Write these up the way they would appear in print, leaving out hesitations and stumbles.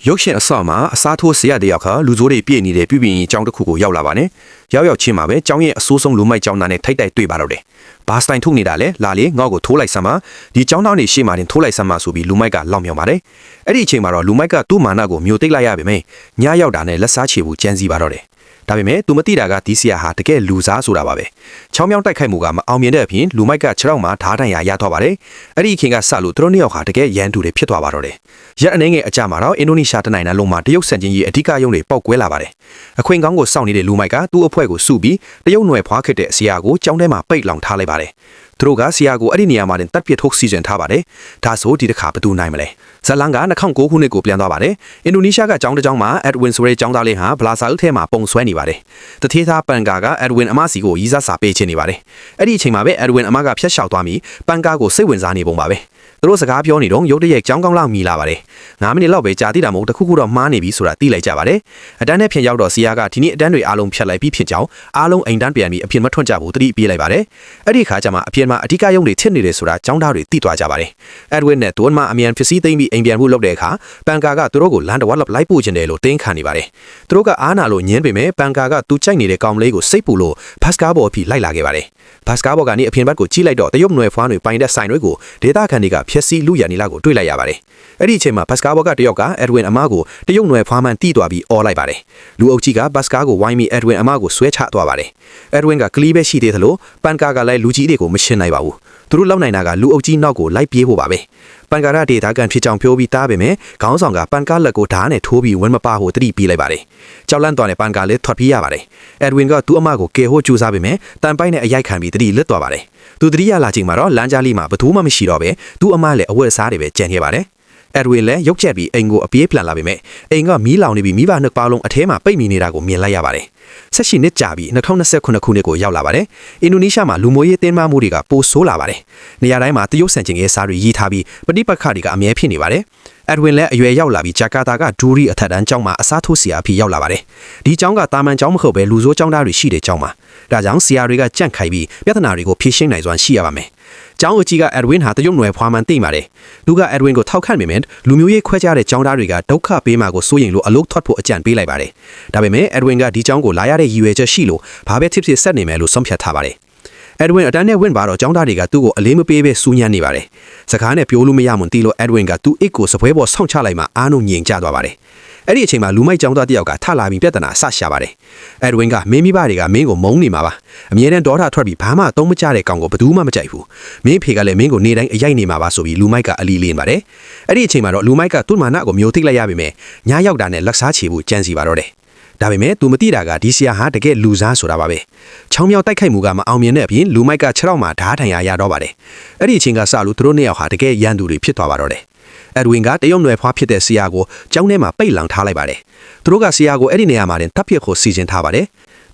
ရုပ်ရှင်အစောမှာအစားထိုးဆရာတယောက်ကလူဆိုးတွေပြည့်နေတဲ့ပြည်ပြည်ကျောင်းတစ်ခုကိုရောက်လာပါနဲ့ရောက်ချင်းမှာပဲကျောင်းရဲ့အဆိုးဆုံးလူမိုက်ကျောင်းသားနဲ့ထိုက်တိုက်တွေ့ပါတော့တယ်ဘာစတိုင်ထုတ်နေတာလဲလာလေငေါ့ကိုထိုးလိုက်စမ်းပါဒီကျောင်းသားတွေရှေ့မှာတင်ထိုးလိုက်စမ်းပါဆိုပြီးလူမိုက်ကလောင်မြောင်ပါတယ်အဲ့ဒီအချိန်မှာတော့လူမိုက်ကသူ့မာနကိုမျိုးသိပ်လိုက်ရပါမယ်ညရောက်တာနဲ့လက်စားချေဖို့ကြမ်းစီပါတော့တယ်ဒါပေမဲ့သူမသိတာကဒီစီယာဟာတကယ်လူစားဆိုတာပါပဲချောင်းမြောင်းတိုက်ခိုက်မှုကမအောင်မြင်တဲ့အပြင်လူမိုက်ကခြေထောက်မှာဓာတ်တန်ရာရသွားပါတယ်အဲ့ဒီအခင်ကစလို့သူတို့နှစ်ယောက်ဟာတကယ်ရန်တူတွေဖြစ်သွားပါတော့တယ်ရက်အနေငယ်အကြမှာတော့အင်ဒိုနီးရှားတနိုင်ငံလုံးမှာတရုတ်စံချင်းကြီးအဓိကရုံးတွေပေါက်ကွဲလာပါတယ်အခွင့်ကောင်းကိုစောင့်နေတဲ့လူမိုက်ကသူ့အဖွဲ့ကိုစုပြီးတရုတ်နွယ်ဖွားခက်တဲ့ဆရာကိုကျောင်းထဲမှာပိတ်လောင်ထားလိုက်ပါတယ်သူတို့ကဆရာကိုအဲ့ဒီနေရာမှာတင်တပ်ပစ်ထုတ်စီစဉ်ထားပါတယ်ဒါဆိုဒီတစ်ခါဘယ်သူနိုင်မလဲဇလန်က2009ခုနှစ်ကိုပြန်သွားပါတယ်အင်ဒိုနီးရှားကကျောင်းတစ်ကျောင်းမှာအက်ဒဝင်းဆိုတဲ့ကျောင်းသားလေးဟာဘလာဆာအုပ်ထဲမှာပုံဆွဲနေပါတယ်တထေးသားပန်ကာကအက်ဒဝင်းအမစီကိုရီးစားစာပေးချင်နေပါတယ်အဲ့ဒီအချိန်မှာပဲအက်ဒဝင်းအမကဖျက်လျှောက်သွားပြီးပန်ကာကိုစိတ်ဝင်စားနေပုံပါပဲသူတို့စကားပြောနေတော့ရုတ်တရက်ကျောင်းကောင်းလောက်မြည်လာပါတယ်9မိနစ်လောက်ပဲကြာသေးတာမဟုတ်တခုခုတော့မှားနေပြီဆိုတာသိလိုက်ကြပါတယ်အတန်းနဲ့ဖြန်ရောက်တော့ဆရာကဒီနေ့အတန်းတွေအားလုံးဖြတ်လိုက်ပြီးဖြစ်ကြောင်းအားလုံးအိမ်တန်းပြန်ပြီးအပြင်မထွန့်ကြဘူးတတိပြေးလိုက်ပါတယ်အဲ့ဒီခါကျမှအပြင်မှာအဓိကရုံးတွေထစ်နေတယ်ဆိုတာကျောင်းသားတွေသိသွားကြပါတယ်အက်ဒဝင်းနဲ့တွန်းမအမြန်ဖြစ်စည်းသိမ်းပြီးအိမ်ပြန်ဖို့လုပ်တဲ့အခါပန်ကာကသူတို့ကိုလမ်းတော်လောက်လိုက်ပို့ခြင်းတယ်လို့တင်းခံနေပါတယ်သူတို့ကအားနာလို့ညင်းပေမဲ့ပန်ကာကသူကြိုက်နေတဲ့ကောင်လေးကိုစိတ်ပူလို့ဘတ်စကားဘော်အဖြစ်လိုက်လာခဲ့ပါတယ်ဘတ်စကားဘော်ကနေအပြင်ဘက်ကိုကြီးလိုက်တော့တရုတ်နွယ်ဖွားတွေပိုင်တဲ့ဆိုင်တွေကိုဒေတာခန်တွေကဖျက်ဆီးလူရန်နီလာကိုတွေ့လိုက်ရပါတယ်အဲ့ဒီအချိန်မှာဘတ်စကားဘော်ကတယောက်ကအက်ဒဝင်းအမကိုတရုတ်နွယ်ဖွားမှန်တီးသွားပြီးအော်လိုက်ပါတယ်လူအုပ်ကြီးကဘတ်စကားကိုဝိုင်းပြီးအက်ဒဝင်းအမကိုဆွဲချသွားပါတယ်အက်ဒဝင်းကကလီးပဲရှိသေးသလိုပန်ကာကလည်းလူကြီးတွေကိုမရှင်းနိုင်ပါဘူးသူတို့လောက်နိုင်တာကလူအုပ်ကြီးနောက်ကိုလိုက်ပြေးဖို့ပါပဲပန်ကာရဒေတာကန်ဖြစ်ကြောင်ပြောပြီးသားပေမဲ့ခေါင်းဆောင်ကပန်ကာလက်ကိုဓာတ်နဲ့ထိုးပြီးဝင်းမပါဟိုတတိပြေးလိုက်ပါတယ်ကြောက်လန့်သွားတဲ့ပန်ကာလည်းထွက်ပြေးရပါတယ်အက်ဒဝင်းကသူ့အမကိုကယ်ဟိုကြိုးစားပေမဲ့တန်ပိုက်နဲ့အရိုက်ခံပြီးတတိလစ်သွားပါတယ်သူတတိယလာချိန်မှာတော့လမ်းကြားလေးမှာဘသူမှမရှိတော့ပဲသူ့အမလည်းအဝတ်အစားတွေပဲကြံခဲ့ပါတယ်အက်ဒဝင်းလည်းရုတ်ချက်ပြီးအိမ်ကိုအပြေးပြန်လာပေမဲ့အိမ်ကမီးလောင်နေပြီးမိဘနှစ်ပါးလုံးအထဲမှာပိတ်မိနေတာကိုမြင်လိုက်ရပါတယ်ဆက်ရှိနှစ်ကြာပြီး2029ခုနှစ်ကိုရောက်လာပါတယ်အင်ဒိုနီးရှားမှာလူမျိုးရေးတင်းမာမှုတွေကပိုဆိုးလာပါတယ်နေရာတိုင်းမှာတရုတ်စံချင်းရဲ့စားတွေရေးထားပြီးပဋိပက္ခတွေကအမြဲဖြစ်နေပါတယ်အက်ဒဝင်းလည်းအရွယ်ရောက်လာပြီးဂျကာတာကဒူရီအထက်တန်းကျောင်းမှာအစားထိုးဆရာအဖြစ်ရောက်လာပါတယ်ဒီကျောင်းကတာမန်ကျောင်းမဟုတ်ပဲလူဆိုးကျောင်းသားတွေရှိတဲ့ကျောင်းပါဒါကြောင့်ဆရာတွေကကြန့်ခိုင်ပြီးပြဿနာတွေကိုဖြေရှင်းနိုင်စွမ်းရှိရပါမယ်ကျောင်းအကြီးကအက်ဒဝင်းဟာတရုတ်နွယ်ဖွားမှန်သိပါတယ်သူကအက်ဒဝင်းကိုထောက်ခံပေမဲ့လူမျိုးရေးခွဲခြားတဲ့ကျောင်းသားတွေကဒုက္ခပေးမှကိုစိုးရင်လို့အလုပ်ထွက်ဖို့အကြံပေးလိုက်ပါတယ်ဒါပေမဲ့အက်ဒဝင်းကဒီကျောင်းကိုလာရတဲ့ရည်ရွယ်ချက်ရှိလို့ဘာပဲဖြစ်ဖြစ်ဆက်နေမယ်လို့ဆုံးဖြတ်ထားပါတယ်အက်ဒဝင်းအတန်းနဲ့ဝင်ပါတော့ကျောင်းသားတွေကသူ့ကိုအလေးမပေးပဲစူးညံ့နေပါတယ်စကားနဲ့ပြောလို့မရမှန်းသိလို့အက်ဒဝင်းကသူ့အိတ်ကိုစပွဲပေါ်ဆောင့်ချလိုက်မှအားလုံးငြိမ်ကျသွားပါတယ်အဲ့ဒီအချိန်မှာလူမိုက်ကျောင်းသားတယောက်ကထလာပြီးပြဿနာဆရှာပါတယ်အက်ဒဝင်းကမင်းမိဘတွေကမင်းကိုမုန်းနေမှာပါအမြဲတမ်းဒေါသထွက်ပြီးဘာမှသုံးမကြတဲ့ကောင်ကိုဘယ်သူမှမကြိုက်ဘူးမင်းဖေကလည်းမင်းကိုနေတိုင်းအရိုက်နေမှာပါဆိုပြီးလူမိုက်ကအလီလင်းပါတယ်အဲ့ဒီအချိန်မှာတော့လူမိုက်ကသူ့မာနကိုမျိုးသိလိုက်ရပြီမဲ့ညရောက်တာနဲ့လက်စားချေဖို့ကြံစီပါတော့တယ်ဒါပေမဲ့သူမသိတာကဒီဆရာဟာတကယ်လူစားဆိုတာပါပဲချောင်းမြောက်တိုက်ခိုက်မှုကမအောင်မြင်တဲ့အပြင်လူမိုက်ကခြေထောက်မှာဓာတ်ထန်ရာရတော့ပါတယ်အဲ့ဒီအချိန်ကစလို့သူတို့နှစ်ယောက်ဟာတကယ်ရန်သူတွေဖြစ်သွားပါတော့တယ်အက်ဒဝင်းကတရုတ်နွယ်ဖွားဖြစ်တဲ့ဆရာကိုကျောင်းထဲမှာပိတ်လောင်ထားလိုက်ပါတယ်သူတို့ကဆရာကိုအဲ့ဒီနေရာမှာတင်တပ်ပစ်ကိုစီစဉ်ထားပါတယ်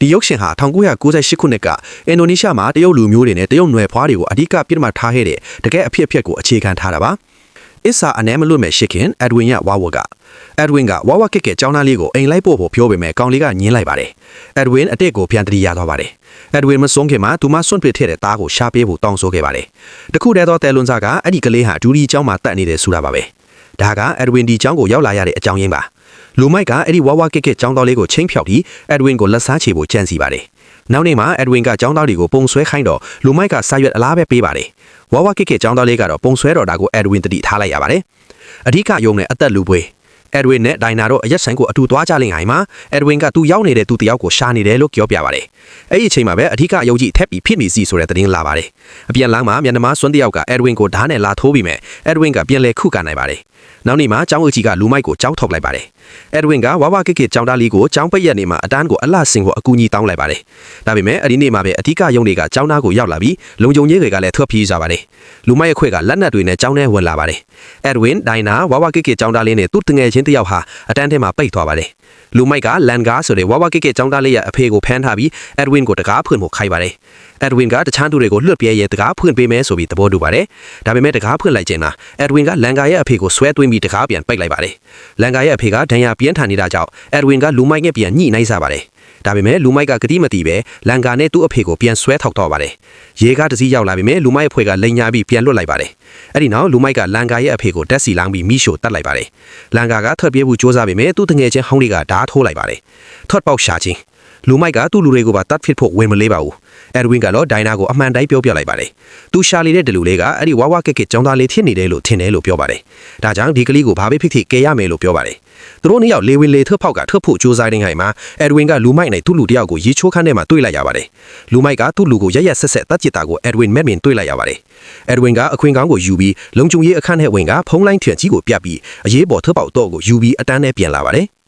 ဒီရုပ်ရှင်ဟာ1998ခုနှစ်ကအင်ဒိုနီးရှားမှာတရုတ်လူမျိုးတွေနဲ့တရုတ်နွယ်ဖွားတွေကိုအဓိကပြစ်မှတ်ထားခဲ့တဲ့တကယ်အဖြစ်အပျက်ကိုအခြေခံထားတာပါအစ္စာအနေမလို့မဲ့ရှစ်ခင်အက်ဒဝင်းရဲ့ဝါဝါကက်ကဲကျောင်းသားလေးကိုအိမ်လိုက်ပို့ဖို့ပြောပေမဲ့ကောင်လေးကညင်းလိုက်ပါတယ်အက်ဒဝင်းအတက်ကိုပြန်တတိရသွားပါတယ်အက်ဒဝင်းမဆုံးခင်မှာသူမစွန့်ပစ်ထည့်တဲ့သားကိုရှာပေးဖို့တောင်းဆိုခဲ့ပါတယ်တခုတည်းသောတဲလွန်စားကအဲ့ဒီကလေးဟာဒူရီကျောင်းမှာတက်နေတယ်ဆိုတာပါပဲဒါကအက်ဒဝင်းဒီကျောင်းကိုရောက်လာရတဲ့အကြောင်းရင်းပါလူမိုက်ကအဲ့ဒီဝါကက်ကဲကျောင်းသားလေးကိုချင်းဖြောက်ပြီးအက်ဒဝင်းကိုလက်စားချေဖို့ကြံစီပါတယ်နောက်နေ့မှာအက်ဒဝင်းကကျောင်းသားတွေကိုပုံဆွဲခိုင်းတော့လူမိုက်ကစာရွက်အလားပဲပေးပါတယ်ဝါကက်ကဲကျောင်းသားလေးကတော့ပုံဆွဲတော်တာကိုအက်ဒဝင်းတတိထားလိုက်ရပါတယ်အဓိကယုံနဲ့အသက်လူပွေအက်ဒဝင်းနဲ့ဒိုင်နာတို့အရက်ဆိုင်ကိုအတူသွားကြလိမ့်ဟိုင်မှာအက်ဒဝင်းကသူရောက်နေတဲ့သူတယောက်ကိုရှာနေတယ်လို့ပြောပြပါတယ်။အဲ့ဒီအချိန်မှာပဲအထူးအယုံကြည်ထက်ပြီးဖြစ်နေစီဆိုတဲ့သတင်းလာပါတယ်။အပြန်လမ်းမှာမြန်မာစွန်းတယောက်ကအက်ဒဝင်းကိုဓာတ်နဲ့လာထိုးပြီးမဲ့အက်ဒဝင်းကပြန်လဲခုခံနိုင်ပါတယ်။နောက်နေ့မှာကျောင်းအကြီးကလူမိုက်ကိုကြောက်ထုတ်လိုက်ပါတယ်။အက်ဒဝင်းကဝါကက်ကကျောင်းသားလေးကိုကျောင်းပိတ်ရက်နေမှာအတန်းကိုအလှဆင်ဖို့အကူအညီတောင်းလိုက်ပါတယ်။ဒါပေမဲ့အဲ့ဒီနေ့မှာပဲအထူးအယုံတွေကကျောင်းသားကိုရောက်လာပြီးလုံခြုံရေးတွေကလည်းထွက်ပြေးကြပါတယ်။လူမိုက်အခွင့်ကလက်နက်တွေနဲ့ကျောင်းထဲဝင်လာပါတယ်။အက်ဒဝင်းဒိုင်နာဝါကက်ကကျောင်းသားလေးနဲ့သူ့တငယ်ချင်းတယောက်ဟာအတန်းထဲမှာပိတ်သွားပါတယ်လူမိုက်ကလန်ကားဆိုတဲ့ဝါကက်ကကျောင်းသားလေးရဲ့အဖေကိုဖမ်းထားပြီးအက်ဒဝင်းကိုတကားဖွင့်ဖို့ခိုင်းပါတယ်အက်ဒဝင်းကတခြားသူတွေကိုလွှတ်ပြဲရဲတကားဖွင့်ပေးမယ်ဆိုပြီးသဘောတူပါတယ်ဒါပေမဲ့တကားဖွင့်လိုက်ခြင်းကအက်ဒဝင်းကလန်ကာရဲ့အဖေကိုဆွဲသွင်းပြီးတကားပြန်ပိတ်လိုက်ပါတယ်လန်ကာရဲ့အဖေကဒဏ်ရာပြင်းထန်နေတာကြောင့်အက်ဒဝင်းကလူမိုက်နဲ့ပြန်ညှိနှိုင်းစားပါတယ် ဒါပေမဲ့လူမိုက်ကဂတိမတီပဲလန်ကာနဲ့သူ့အဖေကိုပြန်ဆွဲထောက်တော့ပါတယ်ရေကားတစ်စီးရောက်လာပြီမဲ့လူမိုက်အဖွဲ့ကလိန်ညာပြီးပြန်လွတ်လိုက်ပါတယ်အဲ့ဒီနောက်လူမိုက်ကလန်ကာရဲ့အဖေကိုတက်စီလောင်းပြီးမိရှို့တတ်လိုက်ပါတယ်လန်ကာကထွက်ပြေးဖို့ကြိုးစားပေမဲ့သူ့တငယ်ချင်းဟောင်းတွေကဓာတ်ထိုးလိုက်ပါတယ်ထွက်ပေါက်ရှာချင်းလူမိုက်ကသူ့လူတွေကိုပါတတ်ဖြစ်ဖို့ဝင်မလေးပါဘူးအဲဒဝင်းကတော့ဒိုင်နာကိုအမှန်တိုင်းပြောပြလိုက်ပါတယ်သူရှာလီတဲ့ဒလူလေးကအဲ့ဒီဝါဝကက်ကက်ကျောင်းသားလေးဖြစ်နေတယ်လို့ထင်တယ်လို့ပြောပါတယ်ဒါကြောင့်ဒီကလေးကိုဘာပဲဖြစ်ဖြစ်ကယ်ရမယ်လို့ပြောပါတယ်သူတို့နှစ်ယောက်လေဝင်လေထွက်ဖောက်ကထွက်ဖို့ကြိုးစားနေတဲ့ဟိုင်မှာအဲဒဝင်းကလူမိုက်နဲ့သူ့လူတယောက်ကိုရေချိုးခန်းထဲမှာတွေ့လိုက်ရပါတယ်လူမိုက်ကသူ့လူကိုရက်ရက်ဆက်ဆက်တတ်ချစ်တာကိုအဲဒဝင်းမဲ့မြင်တွေ့လိုက်ရပါတယ်အဲဒဝင်းကအခွင့်ကောင်းကိုယူပြီးလုံခြုံရေးအခန်းထဲဝင်ကဖုံးလိုင်းထင်ကြီးကိုပြတ်ပြီးအရေးပေါ်ထွက်ပေါက်တော့ကိုယူပြီးအတန်းနဲ့ပြန်လာပါတယ်